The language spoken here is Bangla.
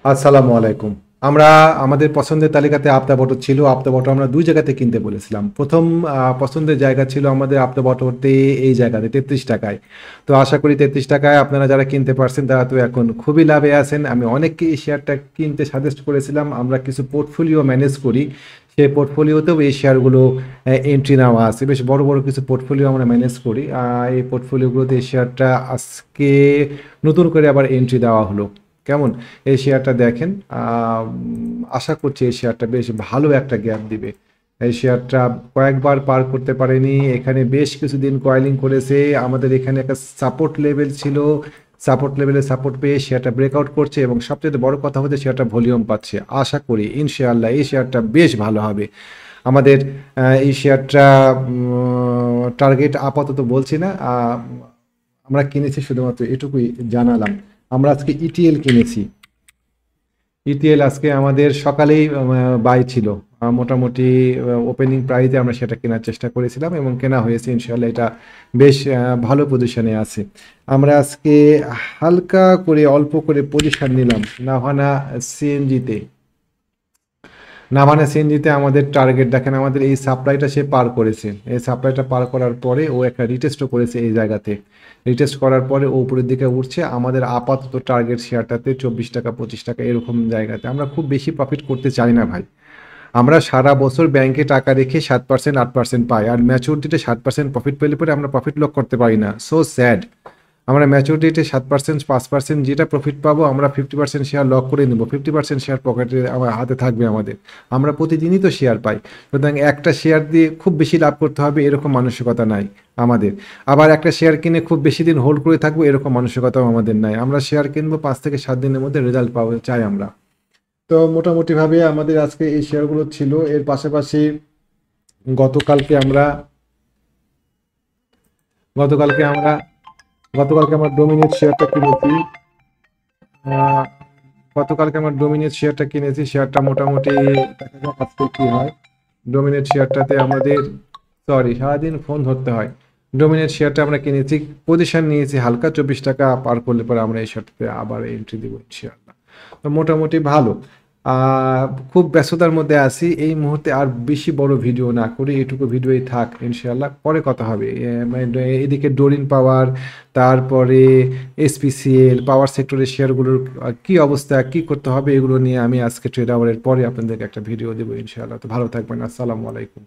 আসসালামু আলাইকুম। আমরা আমাদের পছন্দের তালিকাতে আপতা বটর ছিল। আপতা বটর আমরা ২ জায়গাতে কিনতে বলেছিলাম। ১ম পছন্দের জায়গা ছিল আমাদের আপতা বটরতে এই জায়গাতে ৳৩৩ য়। তো আশা করি ৳৩৩ য় আপনারা যারা কিনতে পারছেন তারা তো এখন খুবই লাভে আছেন। আমি অনেককে এই শেয়ারটা কিনতে সাজেস্ট করেছিলাম। আমরা কিছু পোর্টফোলিও ম্যানেজ করি। সেই পোর্টফোলিওতেও এই শেয়ারগুলো এন্ট্রি নেওয়া আছে। বেশ বড়, বড় কিছু পোর্টফোলিও আমরা ম্যানেজ করি। এই পোর্টফোলিওগুলোতে এই শেয়ারটা আজকে নতুন করে আবার এন্ট্রি দেওয়া হলো। কেমন? এই শেয়ারটা দেখেন। আশা করছি এই শেয়ারটা বেশ ভালো একটা গ্যাপ দিবে। এই শেয়ারটা কয়েকবার পার করতে পারেনি। এখানে বেশ কিছুদিন কয়েলিং করেছে। আমাদের এখানে একটা সাপোর্ট লেভেল ছিল। সাপোর্ট লেভেলে সাপোর্ট পেয়ে শেয়ারটা ব্রেকআউট করছে এবং সবচেয়ে বড় কথা হচ্ছে শেয়ারটা ভলিউম পাচ্ছে। আশা করি ইনশাআল্লাহ এই শেয়ারটা বেশ ভালো হবে। আমাদের এই শেয়ারটা টার্গেট আপাতত বলছি না। আমরা কিনেছি শুধুমাত্র এটুকুই জানালাম। আমরা আজকে ইটিএল কিনেছি। ইটিএল আজকে আমাদের সকালেই বাই ছিল। মোটামুটি ওপেনিং প্রাইসে আমরা সেটা কেনার চেষ্টা করেছিলাম এবং কেনা হয়েছে। ইনশাআল্লাহ এটা বেশ ভালো পজিশনে আছে। আমরা আজকে হালকা করে অল্প করে পজিশন নিলাম নাভানা সিএনজিতে। নাভানা সিএনজিতে আমাদের টার্গেট দেখেন, আমাদের এই সাপ্লাইটা সে পার করেছে। এই সাপ্লাইটা পার করার পরে ও একটা রিটেস্টও করেছে এই জায়গাতে। রিটেস্ট করার পরে ও উপরের দিকে উঠছে। আমাদের আপাতত টার্গেট শেয়ারটাতে ৳২৪ ৳২৫ এরকম জায়গাতে। আমরা খুব বেশি প্রফিট করতে চাই না ভাই। আমরা সারা বছর ব্যাংকে টাকা রেখে 7% 8% পাই, আর ম্যাচুরিটিতে 7% প্রফিট পেলে পরে আমরা প্রফিট লক করতে পারি না। So sad. আমরা ম্যাচুরিটিতে 7% 5% যেটা প্রফিট পাবো আমরা 50% শেয়ার লক করে নেব। 50% শেয়ার পকেটে আমার হাতে থাকবে আমাদের। আমরা প্রতিদিনই তো শেয়ার পাই। সুতরাং একটা শেয়ার দিয়ে খুব বেশি লাভ করতে হবে এরকম মানসিকতা নাই আমাদের। আবার একটা শেয়ার কিনে খুব বেশি দিন হোল্ড করে থাকবো এরকম মানসিকতাও আমাদের নাই। আমরা শেয়ার কিনবো ৫ থেকে ৭ দিনের মধ্যে রেজাল্ট পাবো চাই আমরা। তো মোটামুটিভাবে আমাদের আজকে এই শেয়ারগুলো ছিল। এর পাশাপাশি গতকালকে আমরা গতকালকে আমরা গতকালকে আমরা ডোমিনেট শেয়ারটা কিনেছি। আহ, গতকালকে আমরা ডোমিনেট শেয়ারটা কিনেছি। শেয়ারটা মোটামুটি দেখা যাক আজকে কি হয়। ডোমিনেট শেয়ারটাতে আমাদের সারাদিন ফোন ধরতে হয়। ডোমিনেট শেয়ারটা আমরা কিনেছি, পজিশন নিয়েছি হালকা। ৳২৪ পার করলে পরে আমরা এই শেয়ারটাতে আবার এন্ট্রি দিব ইনশাআল্লাহ। তো মোটামুটি ভালো। খুব ব্যস্ততার মধ্যে আছি এই মুহূর্তে, আর বেশি বড় ভিডিও না করি, এটুকু ভিডিওই থাক ইনশাআল্লাহ। পরে কথা হবে। মানে এদিকে ডোরিন পাওয়ার, তারপরে এসপিসিএল পাওয়ার সেক্টরের শেয়ারগুলোর কি অবস্থা, কি করতে হবে এগুলো নিয়ে আমি আজকে ট্রেড আওয়ারের পরে আপনাদেরকে একটা ভিডিও দেবো ইনশাআল্লাহ। তো ভালো থাকবেন। আসসালামু আলাইকুম।